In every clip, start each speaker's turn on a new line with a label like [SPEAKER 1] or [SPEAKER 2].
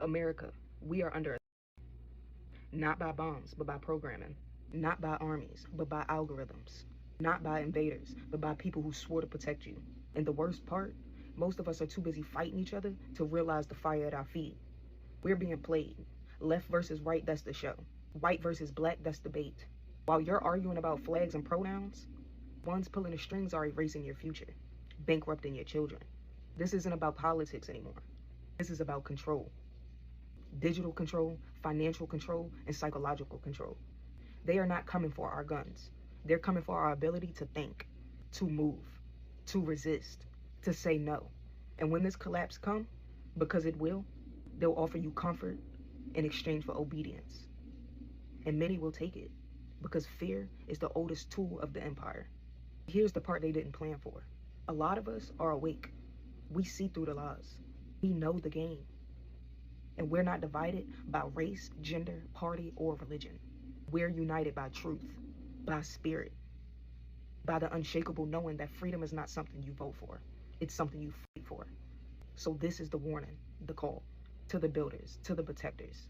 [SPEAKER 1] America, we are under not by bombs, but by programming, not by armies, but by algorithms, not by invaders, but by people who swore to protect you. And the worst part, most of us are too busy fighting each other to realize the fire at our feet. We're being played. Left versus right, that's the show. White versus black, that's the bait. While you're arguing about flags and pronouns, ones pulling the strings are erasing your future, bankrupting your children. This isn't about politics anymore. This is about control. Digital control, financial control, and psychological control. They are not coming for our guns. They're coming for our ability to think, to move, to resist, to say no. And when this collapse comes, because it will, they'll offer you comfort in exchange for obedience. And many will take it because fear is the oldest tool of the empire. Here's the part they didn't plan for. A lot of us are awake. We see through the lies. We know the game. And we're not divided by race, gender, party, or religion. We're united by truth, by spirit, by the unshakable knowing that freedom is not something you vote for. It's something you fight for. So this is the warning, the call to the builders, to the protectors,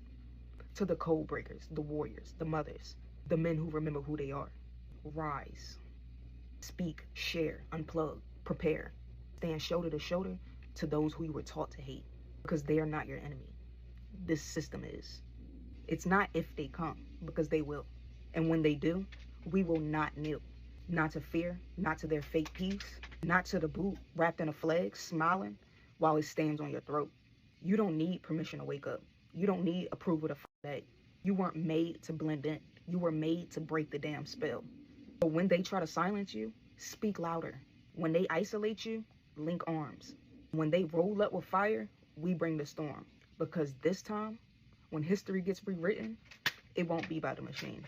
[SPEAKER 1] to the code breakers, the warriors, the mothers, the men who remember who they are. Rise, speak, share, unplug, prepare, stand shoulder to shoulder to those who you were taught to hate, because they are not your enemy. This system is. It's not if they come, because they will. And when they do, we will not kneel. Not to fear, not to their fake peace, not to the boot wrapped in a flag, smiling while it stands on your throat. You don't need permission to wake up. You don't need approval to fight back. You weren't made to blend in. You were made to break the damn spell. But when they try to silence you, speak louder. When they isolate you, link arms. When they roll up with fire, we bring the storm. Because this time, when history gets rewritten, it won't be by the machine.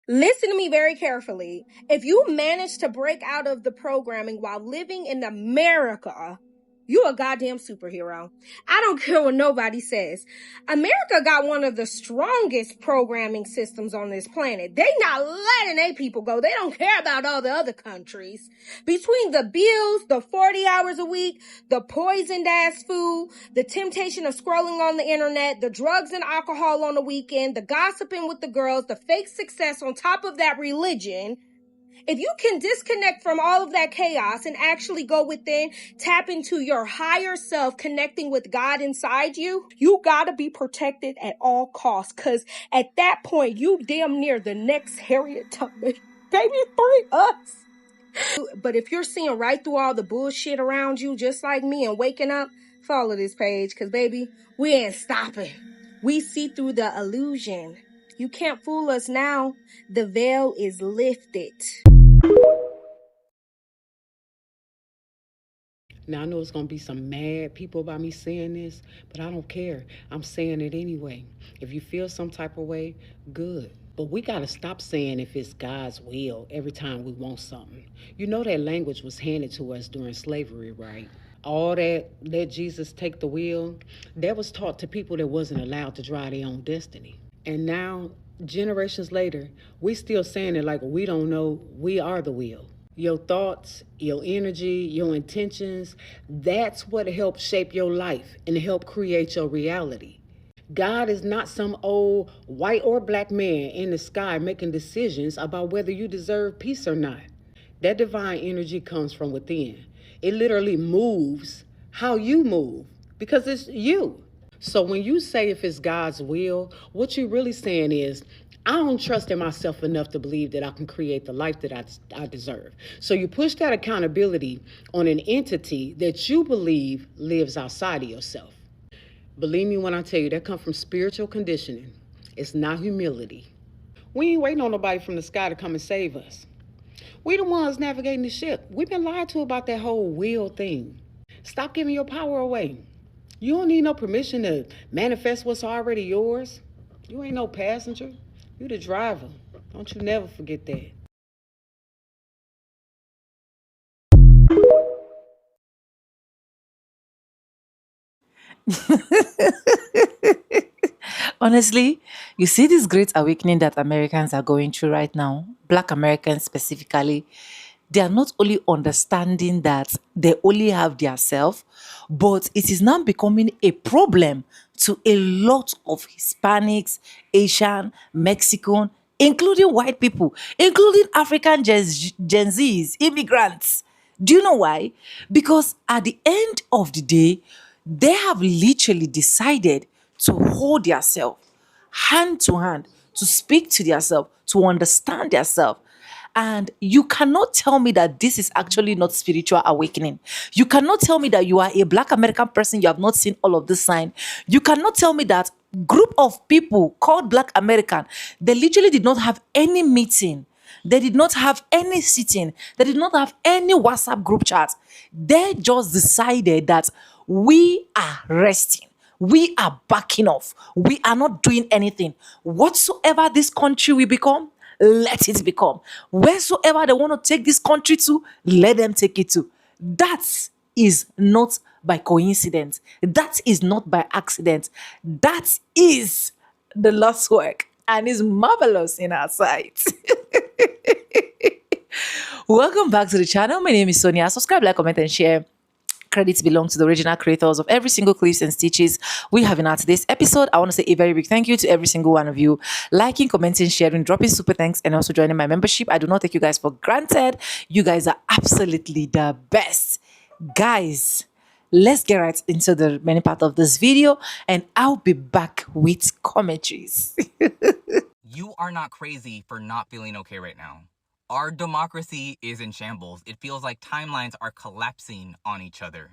[SPEAKER 2] Listen to me very carefully. If you manage to break out of the programming while living in America, you a goddamn superhero. I don't care what nobody says. America got one of the strongest programming systems on this planet. They not letting their people go. They don't care about all the other countries. Between the bills, the 40 hours a week, the poisoned ass food, the temptation of scrolling on the internet, the drugs and alcohol on the weekend, the gossiping with the girls, the fake success on top of that religion, if you can disconnect from all of that chaos and actually go within, tap into your higher self, connecting with God inside you, you gotta be protected at all costs. Cause at that point, you damn near the next Harriet Tubman. Baby, free us. But if you're seeing right through all the bullshit around you, just like me, and waking up, follow this page. Cause baby, we ain't stopping. We see through the illusion. You can't fool us now. The veil is lifted.
[SPEAKER 3] Now, I know it's going to be some mad people about me saying this, but I don't care. I'm saying it anyway. If you feel some type of way, good. But we got to stop saying if it's God's will every time we want something. You know that language was handed to us during slavery, right? All that, let Jesus take the wheel, that was taught to people that wasn't allowed to drive their own destiny. And now, generations later, we still saying it like we don't know we are the wheel. Your thoughts, your energy, your intentions, that's what helps shape your life and help create your reality. God is not some old white or black man in the sky making decisions about whether you deserve peace or not. That divine energy comes from within. It literally moves how you move because it's you. So when you say if it's God's will, what you're really saying is, I don't trust in myself enough to believe that I can create the life that I deserve. So you push that accountability on an entity that you believe lives outside of yourself. Believe me when I tell you, that comes from spiritual conditioning. It's not humility. We ain't waiting on nobody from the sky to come and save us. We the ones navigating the ship. We've been lied to about that whole will thing. Stop giving your power away. You don't need no permission to manifest what's already yours. You ain't no passenger. You the driver. Don't you never forget that.
[SPEAKER 4] Honestly, you see this great awakening that Americans are going through right now, Black Americans specifically. they are not only understanding that they only have their self, but it is now becoming a problem to a lot of Hispanics, Asian, Mexican, including white people, including African Gen Zs, immigrants. Do you know why? Because at the end of the day, they have literally decided to hold themselves hand to hand, to speak to themselves, to understand themselves. And you cannot tell me that this is actually not spiritual awakening. You cannot tell me that you are a Black American person, you have not seen all of this sign. You cannot tell me that group of people called Black American, they literally did not have any meeting. They did not have any sitting. They did not have any WhatsApp group chat. They just decided that we are resting. We are backing off. We are not doing anything. Whatsoever this country will become, let it become. Wheresoever they want to take this country to, let them take it to. That is not by coincidence. That is not by accident. That is the Lord's work and is marvelous in our sight. Welcome back to the channel. My name is Sonia. Subscribe, like, comment, and share. Credits belong to the original creators of every single clips and stitches we have in our today's episode. I want to say a very big thank you to every single one of you liking, commenting, sharing, dropping super thanks, and also joining my membership. I do not take you guys for granted. You guys are absolutely the best. Guys, let's get right into the main part of this video, and I'll be back with commentaries.
[SPEAKER 5] You are not crazy for not feeling okay right now. Our democracy is in shambles. It feels like timelines are collapsing on each other.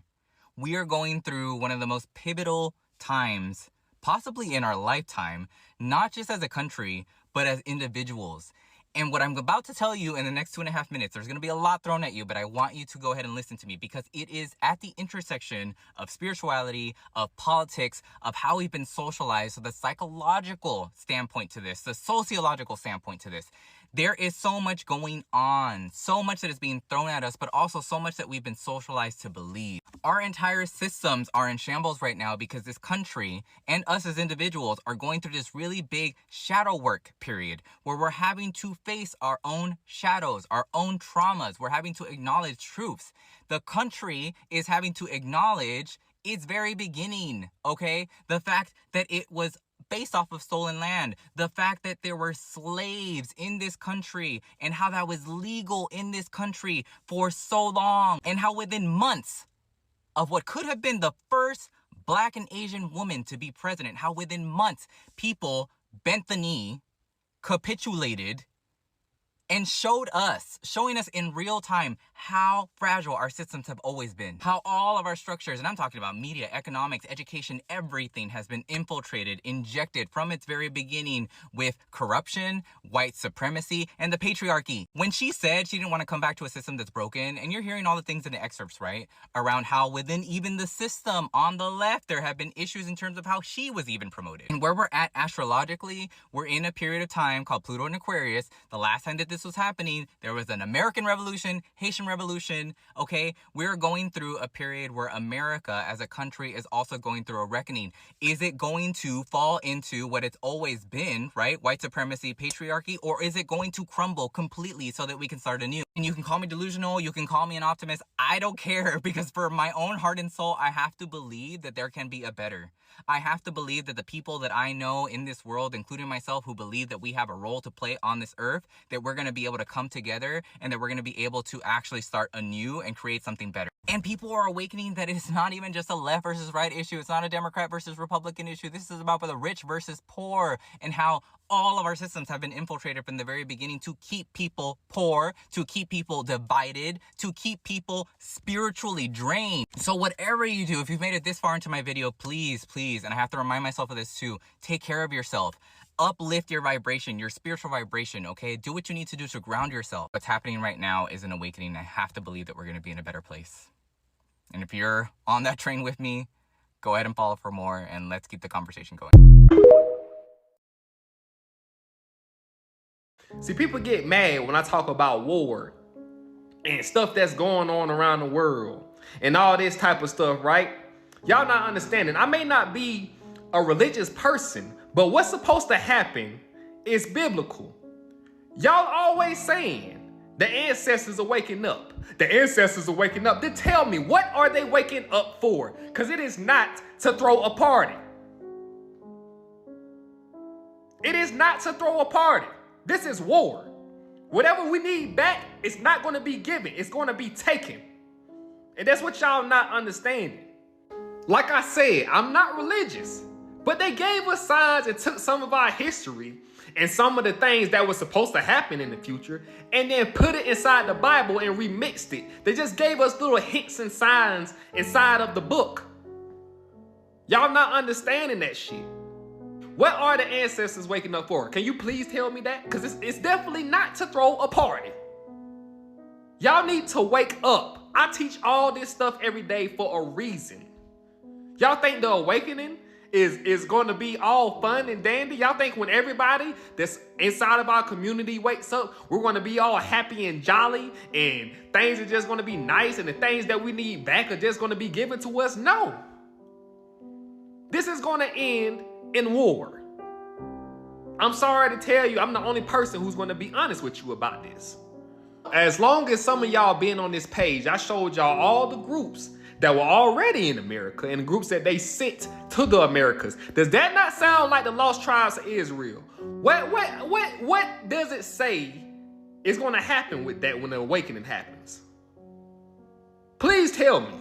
[SPEAKER 5] We are going through one of the most pivotal times, possibly in our lifetime, not just as a country, but as individuals. And what I'm about to tell you in the next 2.5 minutes, there's going to be a lot thrown at you, but I want you to go ahead and listen to me because it is at the intersection of spirituality, of politics, of how we've been socialized. So the psychological standpoint to this, the sociological standpoint to this, there is so much going on, so much that is being thrown at us, but also so much that we've been socialized to believe. Our entire systems are in shambles right now because this country and us as individuals are going through this really big shadow work period where we're having to face our own shadows, our own traumas. We're having to acknowledge truths. The country is having to acknowledge its very beginning, okay? The fact that it was based off of stolen land, the fact that there were slaves in this country and how that was legal in this country for so long, and how within months of what could have been the first Black and Asian woman to be president, how within months people bent the knee, capitulated, and showing us in real time how fragile our systems have always been. How all of our structures, and I'm talking about media, economics, education, everything has been infiltrated, injected from its very beginning with corruption, white supremacy, and the patriarchy. When she said she didn't want to come back to a system that's broken, and you're hearing all the things in the excerpts, right? Around how within even the system on the left, there have been issues in terms of how she was even promoted. And where we're at astrologically, we're in a period of time called Pluto and Aquarius. The last time that this was happening, there was an American Revolution, Haitian Revolution, okay? We're going through a period where America as a country is also going through a reckoning. Is it going to fall into what it's always been, right? White supremacy, patriarchy, or is it going to crumble completely so that we can start anew? And you can call me delusional, you can call me an optimist, I don't care, because for my own heart and soul, I have to believe that there can be a better. I have to believe that the people that I know in this world, including myself, who believe that we have a role to play on this earth, that we're going to be able to come together and that we're going to be able to actually start anew and create something better. And people are awakening that it's not even just a left versus right issue. It's not a Democrat versus Republican issue. This is about the rich versus poor and how all of our systems have been infiltrated from the very beginning to keep people poor, to keep people divided, to keep people spiritually drained. So whatever you do, if you've made it this far into my video, please, and I have to remind myself of this too, take care of yourself. Uplift your vibration, your spiritual vibration, okay? Do what you need to do to ground yourself. What's happening right now is an awakening. I have to believe that we're going to be in a better place. And if you're on that train with me, go ahead and follow for more, and let's keep the conversation going.
[SPEAKER 6] See, people get mad when I talk about war and stuff that's going on around the world and all this type of stuff, right? Y'all not understanding. I may not be a religious person, but what's supposed to happen is biblical. Y'all always saying The ancestors are waking up. The ancestors are waking up. Then tell me, what are they waking up for? Because it is not to throw a party. It is not to throw a party. This is war. Whatever we need back, it's not going to be given. It's going to be taken. And that's what y'all not understanding. Like I said, I'm not religious, but they gave us signs and took some of our history and some of the things that were supposed to happen in the future and then put it inside the Bible and remixed it. They just gave us little hints and signs inside of the book. Y'all not understanding that shit. What are the ancestors waking up for? Can you please tell me that? Because it's definitely not to throw a party. Y'all need to wake up. I teach all this stuff every day for a reason. Y'all think the awakening is going to be all fun and dandy? Y'all think when everybody that's inside of our community wakes up, we're going to be all happy and jolly and things are just going to be nice and the things that we need back are just going to be given to us? No. This is going to end in war. I'm sorry to tell you, I'm the only person who's going to be honest with you about this. As long as some of y'all been on this page, I showed y'all all the groups that were already in America and the groups that they sent to the Americas. Does that not sound like the lost tribes of Israel? What does it say is going to happen with that when the awakening happens? Please tell me.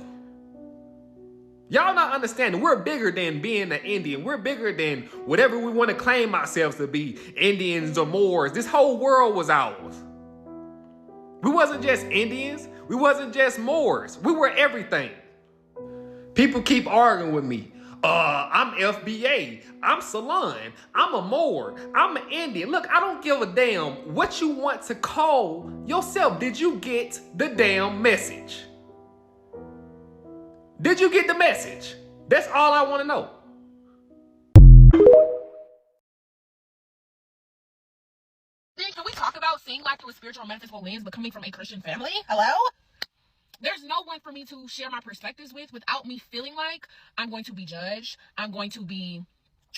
[SPEAKER 6] Y'all not understanding. We're bigger than being an Indian. We're bigger than whatever we want to claim ourselves to be. Indians or Moors. This whole world was ours. We wasn't just Indians. We wasn't just Moors. We were everything. People keep arguing with me. I'm FBA. I'm Salon. I'm a Moor. I'm an Indian. Look, I don't give a damn what you want to call yourself. Did you get the damn message? Did you get the message? That's all I want to know.
[SPEAKER 1] Can we talk about seeing life through a spiritual and metaphysical lens, but coming from a Christian family? Hello? There's no one for me to share my perspectives with without me feeling like I'm going to be judged. I'm going to be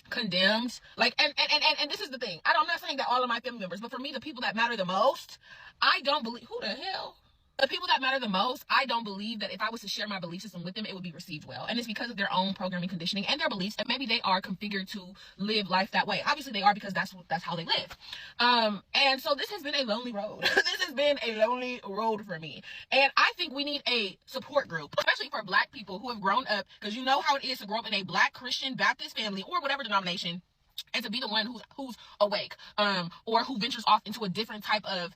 [SPEAKER 1] condemned. Like, and this is the thing. I'm not saying that all of my family members, but for me, the people that matter the most, I don't believe, who the hell? The people that matter the most, I don't believe that if I was to share my belief system with them, it would be received well. And it's because of their own programming, conditioning, and their beliefs. And maybe they are configured to live life that way. Obviously, they are because that's how they live. And so this has been a lonely road. This has been a lonely road for me. And I think we need a support group, especially for Black people who have grown up, because you know how it is to grow up in a Black Christian Baptist family or whatever denomination, and to be the one who's awake, or who ventures off into a different type of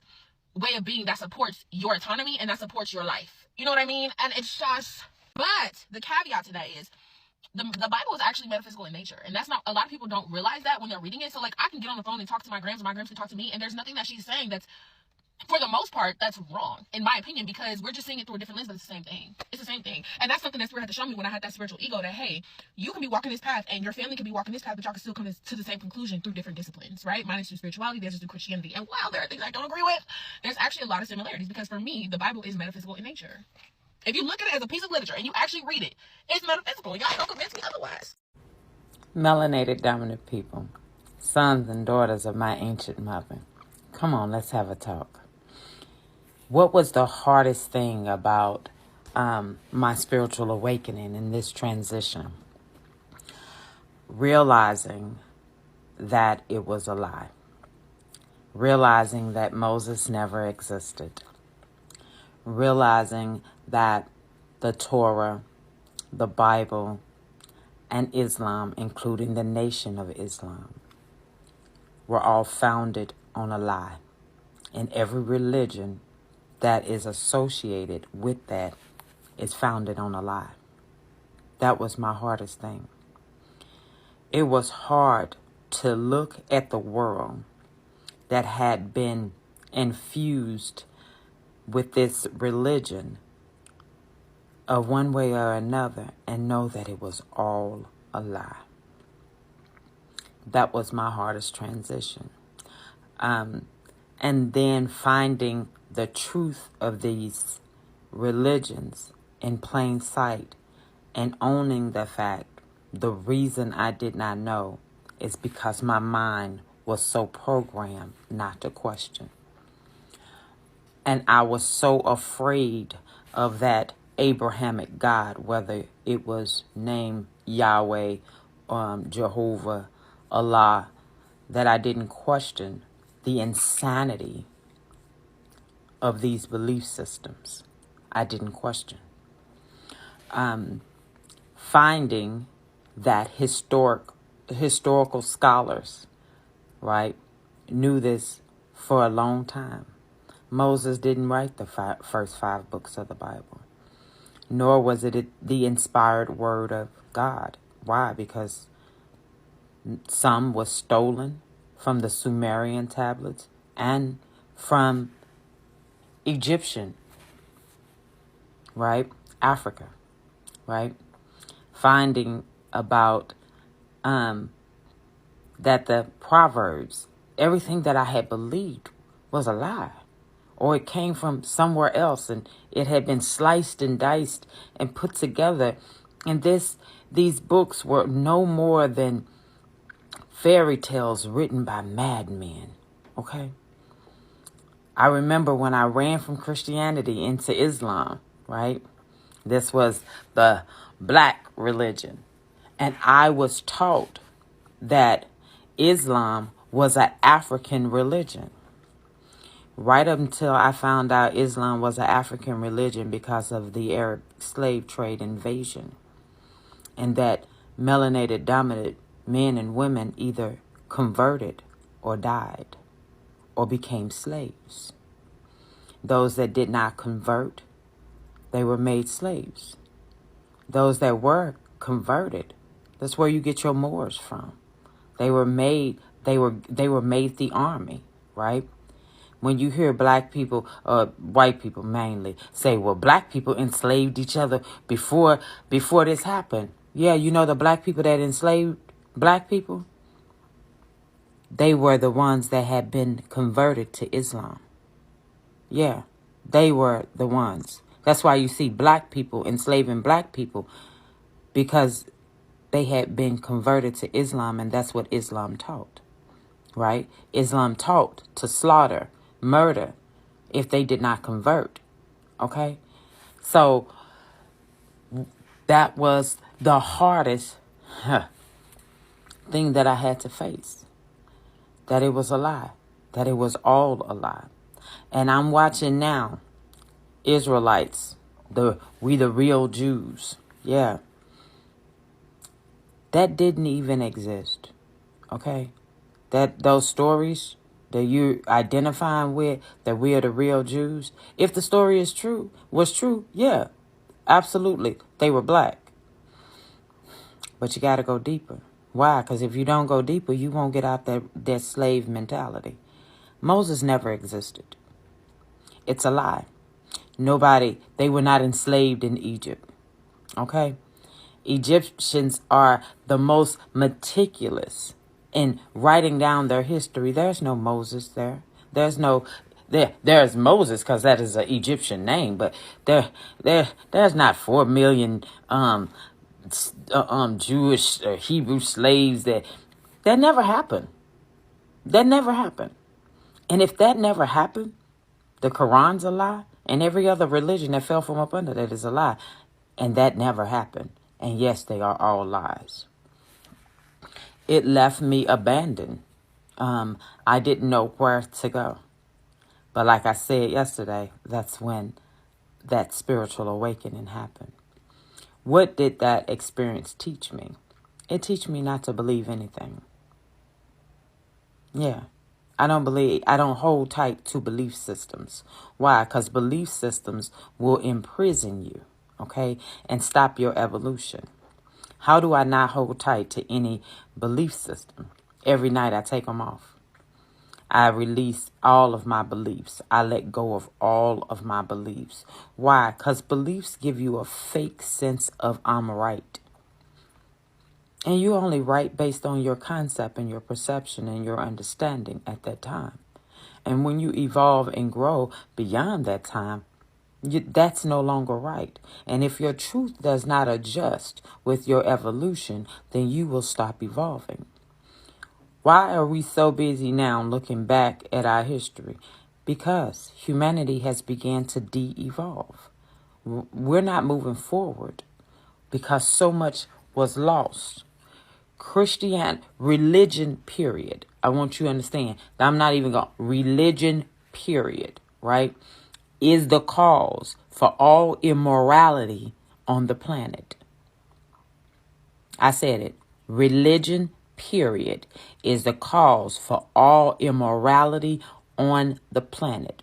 [SPEAKER 1] way of being that supports your autonomy and that supports your life. You know what I mean? And it's just, but the caveat to that is the Bible is actually metaphysical in nature. And that's not, a lot of people don't realize that when they're reading it. So like I can get on the phone and talk to my grams, and my grams can talk to me, and there's nothing that she's saying that's, for the most part, that's wrong, in my opinion, because we're just seeing it through a different lens, but it's the same thing. It's the same thing. And that's something that Spirit had to show me when I had that spiritual ego, that, hey, you can be walking this path and your family can be walking this path, but y'all can still come to the same conclusion through different disciplines, right? Mine is through spirituality, theirs is through Christianity. And while there are things I don't agree with, there's actually a lot of similarities, because for me, the Bible is metaphysical in nature. If you look at it as a piece of literature and you actually read it, it's metaphysical. Y'all don't convince me otherwise.
[SPEAKER 4] Melanated dominant people, sons and daughters of my ancient mother. Come on, let's have a talk. What was the hardest thing about my spiritual awakening in this transition? Realizing that it was a lie. Realizing that Moses never existed. Realizing that the Torah, the Bible, and Islam, including the Nation of Islam, were all founded on a lie. And every religion that is associated with that is founded on a lie. That was my hardest thing. It was hard to look at the world that had been infused with this religion of one way or another and know that it was all a lie. That was my hardest transition. And then finding the truth of these religions in plain sight and owning the fact the reason I did not know is because my mind was so programmed not to question. And I was so afraid of that Abrahamic God, whether it was named Yahweh, Jehovah, Allah, that I didn't question the insanity of these belief systems. I didn't question. Finding that historical scholars, right, knew this for a long time. Moses didn't write the first 5 books of the Bible, nor was it the inspired word of God. Why? Because some was stolen from the Sumerian tablets and from Egyptian, right? Africa, right? Finding about that the Proverbs, everything that I had believed was a lie. Or it came from somewhere else and it had been sliced and diced and put together. And these books were no more than fairy tales written by madmen. Okay? I remember when I ran from Christianity into Islam, right? This was the black religion. And I was taught that Islam was an African religion. Right up until I found out Islam was an African religion because of the Arab slave trade invasion. And that melanated dominant men and women either converted or died or became slaves. Those that did not convert, they were made slaves. Those that were converted, that's where you get your Moors from. They were made the army, right? When you hear black people, white people mainly, say, well, black people enslaved each other before this happened. Yeah, you know the black people that enslaved black people? They were the ones that had been converted to Islam. Yeah, they were the ones. That's why you see black people enslaving black people, because they had been converted to Islam, and that's what Islam taught, right? Islam taught to slaughter, murder, if they did not convert, okay? So that was the hardest thing that I had to face, that it was a lie, that it was all a lie. And I'm watching now, Israelites, we the real Jews, yeah, that didn't even exist, okay? That those stories that you're identifying with, that we are the real Jews, if the story was true, yeah, absolutely, they were black. But you got to go deeper. Why? Because if you don't go deeper, you won't get out that slave mentality. Moses never existed. It's a lie. They were not enslaved in Egypt, okay? Egyptians are the most meticulous in writing down their history. There's no Moses there. There's Moses, because that is an Egyptian name, but there's not 4 million Jewish or Hebrew slaves. That never happened. That never happened. And if that never happened, the Quran's a lie, and every other religion that fell from up under that is a lie. And that never happened. And yes, they are all lies. It left me abandoned. I didn't know where to go. But like I said yesterday, that's when that spiritual awakening happened. What did that experience teach me? It teach me not to believe anything. Yeah. I don't hold tight to belief systems. Why? Because belief systems will imprison you, okay, and stop your evolution. How do I not hold tight to any belief system? Every night I take them off. I release all of my beliefs. I let go of all of my beliefs. Why? Because beliefs give you a fake sense of I'm right. And you only right based on your concept and your perception and your understanding at that time. And when you evolve and grow beyond that time, that's no longer right. And if your truth does not adjust with your evolution, then you will stop evolving. Why are we so busy now looking back at our history
[SPEAKER 3] because humanity has begun to de-evolve. We're not moving forward because so much was lost. Religion, period. I want you to understand that I'm not even going, religion, period, right, is the cause for all immorality on the planet. I said it. Religion, period, is the cause for all immorality on the planet.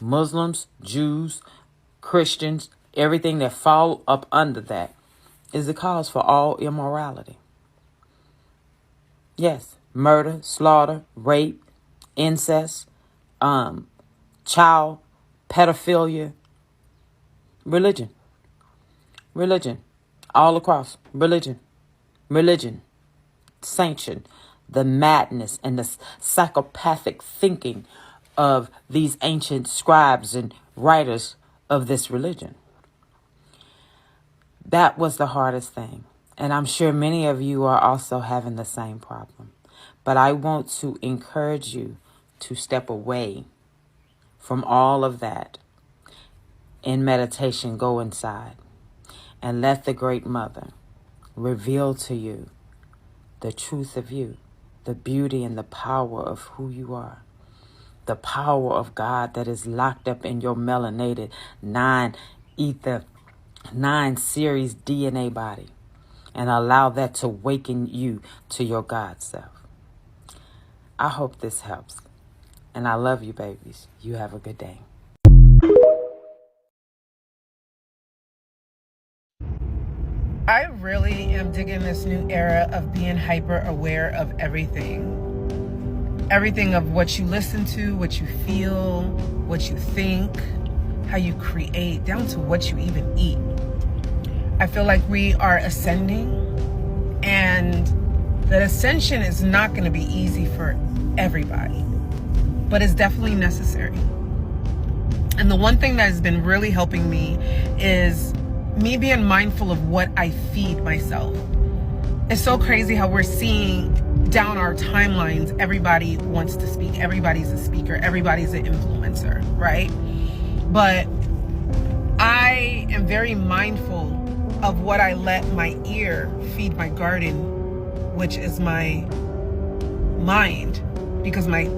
[SPEAKER 3] Muslims, Jews, Christians, everything that fall up under that is the cause for all immorality. Yes, murder, slaughter, rape, incest, child pedophilia, religion, all across, religion, sanction the madness and the psychopathic thinking of these ancient scribes and writers of this religion. That was the hardest thing. And I'm sure many of you are also having the same problem. But I want to encourage you to step away from all of that. In meditation, go inside and let the Great Mother reveal to you the truth of you, the beauty and the power of who you are, the power of God that is locked up in your melanated 9 series DNA body, and allow that to waken you to your God self. I hope this helps. And I love you, babies. You have a good day.
[SPEAKER 1] I really am digging this new era of being hyper aware of everything. Everything of what you listen to, what you feel, what you think, how you create, down to what you even eat. I feel like we are ascending, and that ascension is not going to be easy for everybody, but it's definitely necessary. And the one thing that has been really helping me is me being mindful of what I feed myself. It's so crazy how we're seeing down our timelines, everybody wants to speak. Everybody's a speaker. Everybody's an influencer, right? But I am very mindful of what I let my ear feed my garden, which is my mind, because my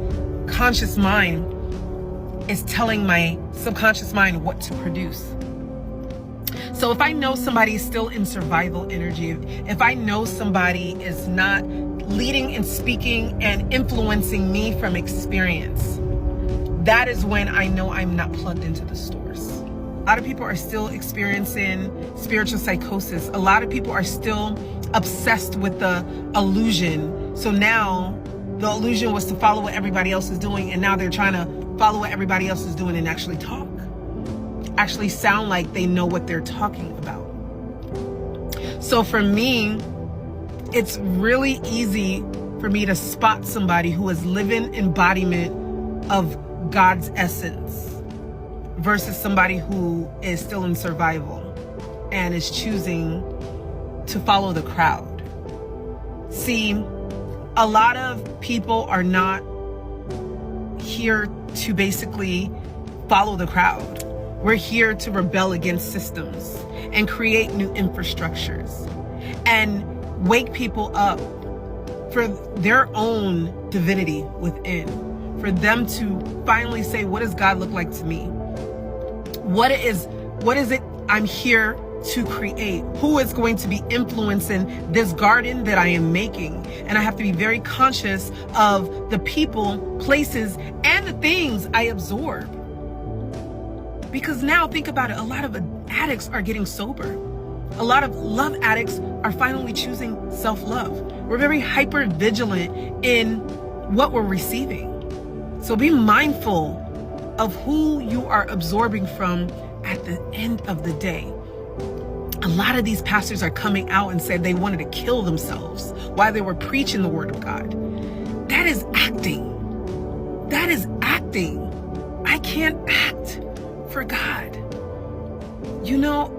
[SPEAKER 1] conscious mind is telling my subconscious mind what to produce. So if I know somebody is still in survival energy, if I know somebody is not leading and speaking and influencing me from experience, that is when I know I'm not plugged into the source. A lot of people are still experiencing spiritual psychosis. A lot of people are still obsessed with the illusion. So now the illusion was to follow what everybody else is doing, and now they're trying to follow what everybody else is doing and actually talk. Actually sound like they know what they're talking about. So for me, it's really easy for me to spot somebody who is living embodiment of God's essence versus somebody who is still in survival and is choosing to follow the crowd. See, a lot of people are not here to basically follow the crowd. We're here to rebel against systems and create new infrastructures and wake people up for their own divinity within, for them to finally say, what does God look like to me? What is it I'm here to create? Who is going to be influencing this garden that I am making? And I have to be very conscious of the people, places, and the things I absorb. Because now think about it, a lot of addicts are getting sober. A lot of love addicts are finally choosing self-love. We're very hyper vigilant in what we're receiving. So be mindful of who you are absorbing from at the end of the day. A lot of these pastors are coming out and said they wanted to kill themselves while they were preaching the word of God. That is acting. That is acting. I can't act for God. You know,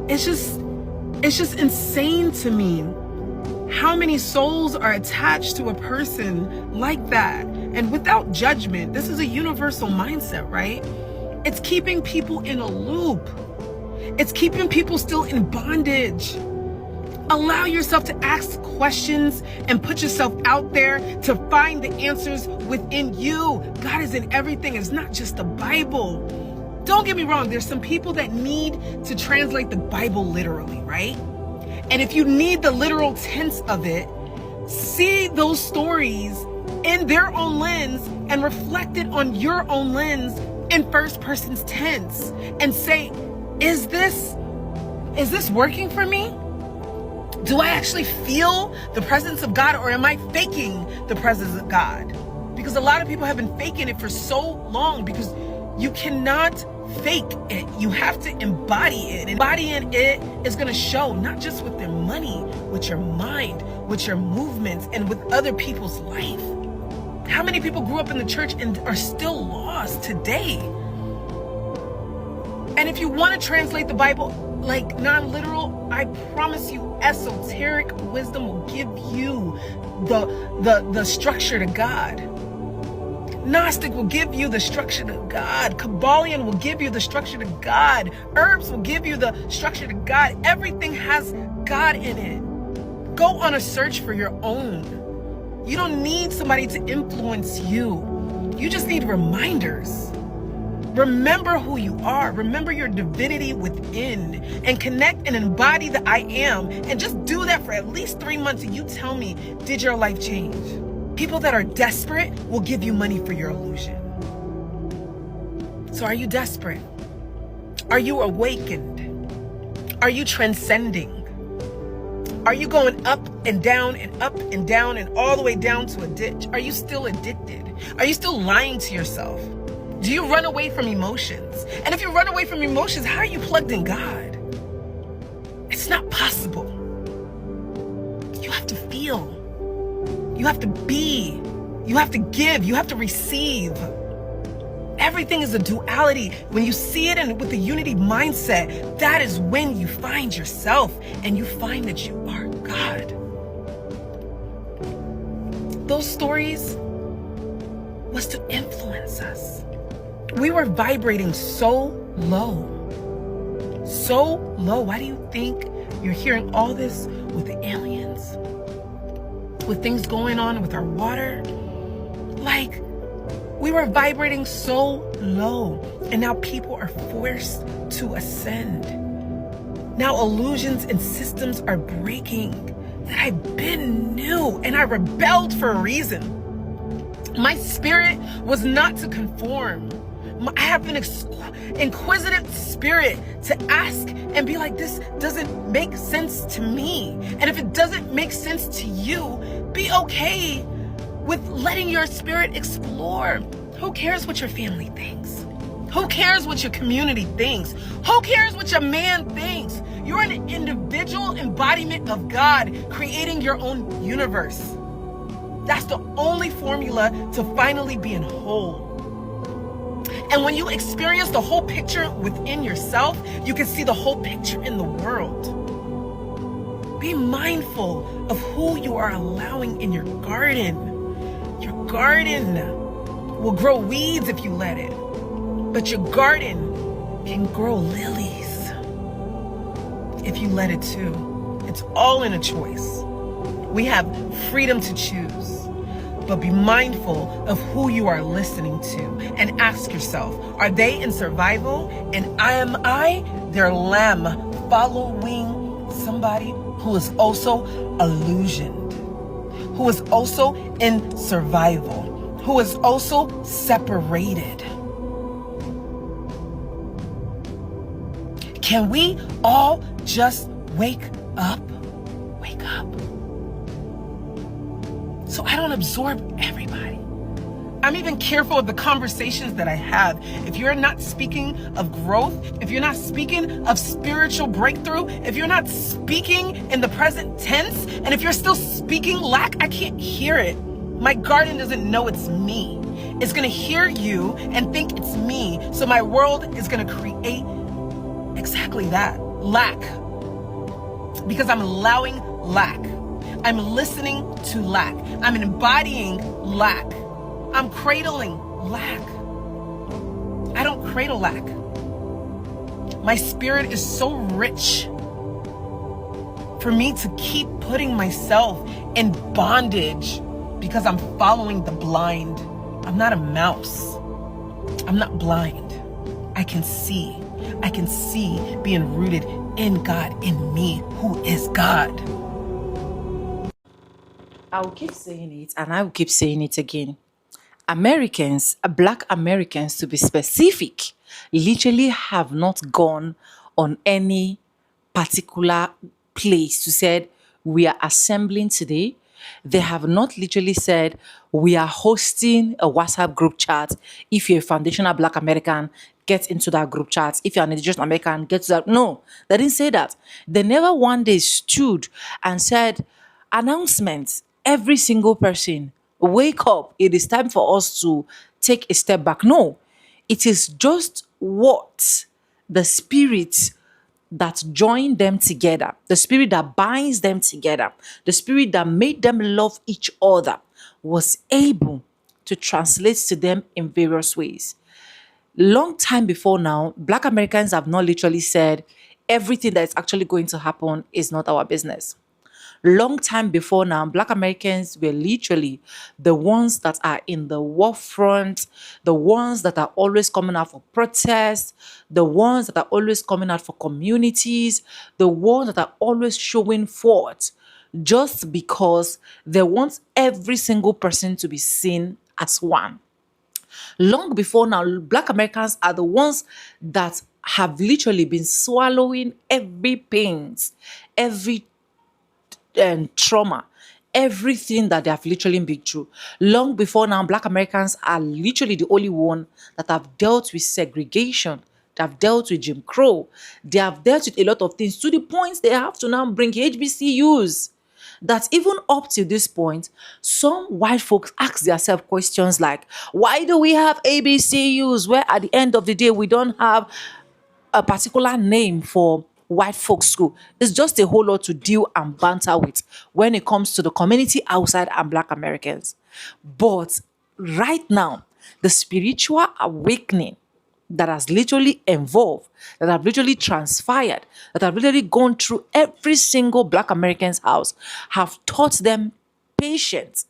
[SPEAKER 1] it's just insane to me how many souls are attached to a person like that. And without judgment, this is a universal mindset, right? It's keeping people in a loop. It's keeping people still in bondage. Allow yourself to ask questions and put yourself out there to find the answers within you. God is in everything. It's not just the Bible. Don't get me wrong. There's some people that need to translate the Bible literally, right? And if you need the literal tense of it, see those stories in their own lens and reflect it on your own lens in first person's tense and say, is this working for me? Do I actually feel the presence of God, or am I faking the presence of God? Because a lot of people have been faking it for so long, because you cannot fake it. You have to embody it. Embodying it is going to show not just with your money, with your mind, with your movements, and with other people's life. How many people grew up in the church and are still lost today? And if you want to translate the Bible like non-literal, I promise you, esoteric wisdom will give you the structure to God. Gnostic will give you the structure to God. Kabbalion will give you the structure to God. Herbs will give you the structure to God. Everything has God in it. Go on a search for your own. You don't need somebody to influence you. You just need reminders. Remember who you are. Remember your divinity within, and connect and embody the I am. And just do that for at least 3 months, and you tell me, did your life change? People that are desperate will give you money for your illusion. So are you desperate? Are you awakened? Are you transcending? Are you going up and down and up and down and all the way down to a ditch? Are you still addicted? Are you still lying to yourself? Do you run away from emotions? And if you run away from emotions, how are you plugged in God? It's not possible. You have to feel. You have to be. You have to give. You have to receive. Everything is a duality. When you see it with the unity mindset, that is when you find yourself and you find that you are God. Those stories was to influence us. We were vibrating so low. So low. Why do you think you're hearing all this with the aliens? With things going on with our water? Like, we were vibrating so low. And now people are forced to ascend. Now illusions and systems are breaking that I've been new, and I rebelled for a reason. My spirit was not to conform. I have an inquisitive spirit to ask and be like, this doesn't make sense to me. And if it doesn't make sense to you, be okay with letting your spirit explore. Who cares what your family thinks? Who cares what your community thinks? Who cares what your man thinks? You're an individual embodiment of God, creating your own universe. That's the only formula to finally being whole. And when you experience the whole picture within yourself, you can see the whole picture in the world. Be mindful of who you are allowing in your garden. Your garden will grow weeds if you let it, but your garden can grow lilies if you let it too. It's all in a choice. We have freedom to choose. But be mindful of who you are listening to, and ask yourself, are they in survival? And am I their lamb following somebody who is also illusioned, who is also in survival, who is also separated? Can we all just wake up? Wake up. So I don't absorb everybody. I'm even careful of the conversations that I have. If you're not speaking of growth, if you're not speaking of spiritual breakthrough, if you're not speaking in the present tense, and if you're still speaking lack, I can't hear it. My garden doesn't know it's me. It's going to hear you and think it's me. So my world is going to create exactly that, lack. Because I'm allowing lack. I'm listening to lack. I'm embodying lack.
[SPEAKER 7] I'm cradling lack. I don't cradle lack. My spirit is so rich for me to keep putting myself in bondage because I'm following the blind. I'm not a mouse. I'm not blind. I can see. I can see being rooted in God, in me, who is God.
[SPEAKER 4] I will keep saying it and I will keep saying it again. Americans, Black Americans to be specific, literally have not gone on any particular place to said we are assembling today. They have not literally said we are hosting a WhatsApp group chat. If you're a foundational Black American, get into that group chat. If you're an indigenous American, get to that. No, they didn't say that. They never one day stood and said, announcement, every single person, wake up. It is time for us to take a step back. No, it is just what the spirit that joined them together, the spirit that binds them together, the spirit that made them love each other was able to translate to them in various ways. Long time before now, Black Americans have not literally said everything that is actually going to happen is not our business. Long time before now, Black Americans were literally the ones that are in the war front, the ones that are always coming out for protests, the ones that are always coming out for communities, the ones that are always showing forth just because they want every single person to be seen as one. Long before now, Black Americans are the ones that have literally been swallowing every pains, every trauma, everything that they have literally been through. Long before now, Black Americans are literally the only one that have dealt with segregation, that have dealt with Jim Crow. They have dealt with a lot of things to the point they have to now bring HBCUs. That even up to this point, some white folks ask themselves questions like, why do we have ABCUs where at the end of the day we don't have a particular name for white folks school? It's just a whole lot to deal and banter with when it comes to the community outside and Black Americans. But right now, the spiritual awakening that has literally evolved, that have literally transpired, that have literally gone through every single Black American's house, have taught them patience,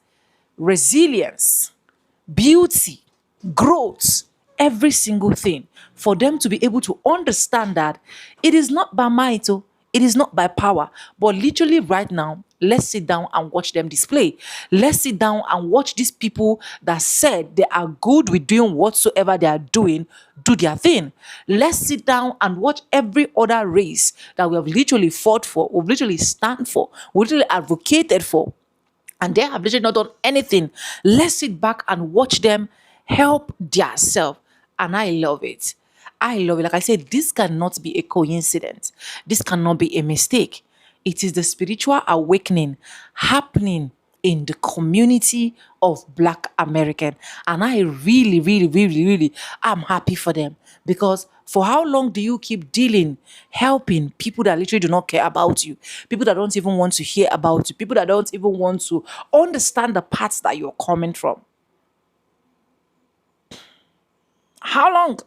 [SPEAKER 4] resilience, beauty, growth, every single thing, for them to be able to understand that it is not by might, oh, it is not by power, but literally right now, let's sit down and watch them display. Let's sit down and watch these people that said they are good with doing whatsoever they are doing, do their thing. Let's sit down and watch every other race that we have literally fought for, we've literally stand for, we literally advocated for, and they have literally not done anything. Let's sit back and watch them help themselves. And I love it. I love it. Like I said, this cannot be a coincidence. This cannot be a mistake. It is the spiritual awakening happening in the community of Black American. And I really, really, really, really am happy for them. Because for how long do you keep dealing, helping people that literally do not care about you? People that don't even want to hear about you. People that don't even want to understand the paths that you're coming from. How long?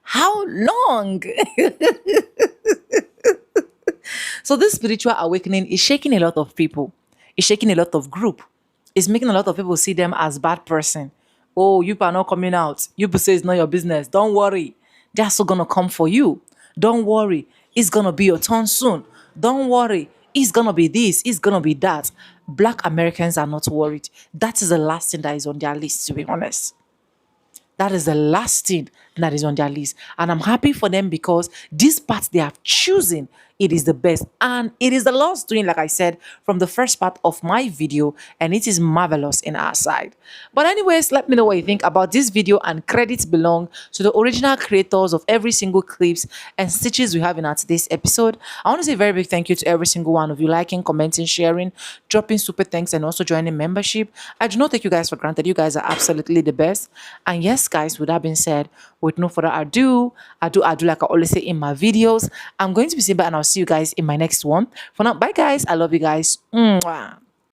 [SPEAKER 4] How long? So this spiritual awakening is shaking a lot of people. It's shaking a lot of group. It's making a lot of people see them as bad person. Oh, you are not coming out. You say it's not your business. Don't worry. They're still gonna come for you. Don't worry. It's gonna be your turn soon. Don't worry. It's gonna be this. It's gonna be that. Black Americans are not worried. That is the last thing that is on their list, to be honest. That is the last thing that is on their list. And I'm happy for them because this path they have chosen, it is the best. And it is the Lord's doing, like I said, from the first part of my video. And it is marvelous in our side. But anyways, let me know what you think about this video. And credits belong to the original creators of every single clips and stitches we have in our today's episode. I want to say a very big thank you to every single one of you liking, commenting, sharing, dropping super thanks, and also joining membership. I do not take you guys for granted. You guys are absolutely the best. And yes, guys, with that being said, with no further ado, I do like I always say in my videos, I'm going to be saying bye and I'll see you guys in my next one. For now, bye guys. I love you guys. Mwah.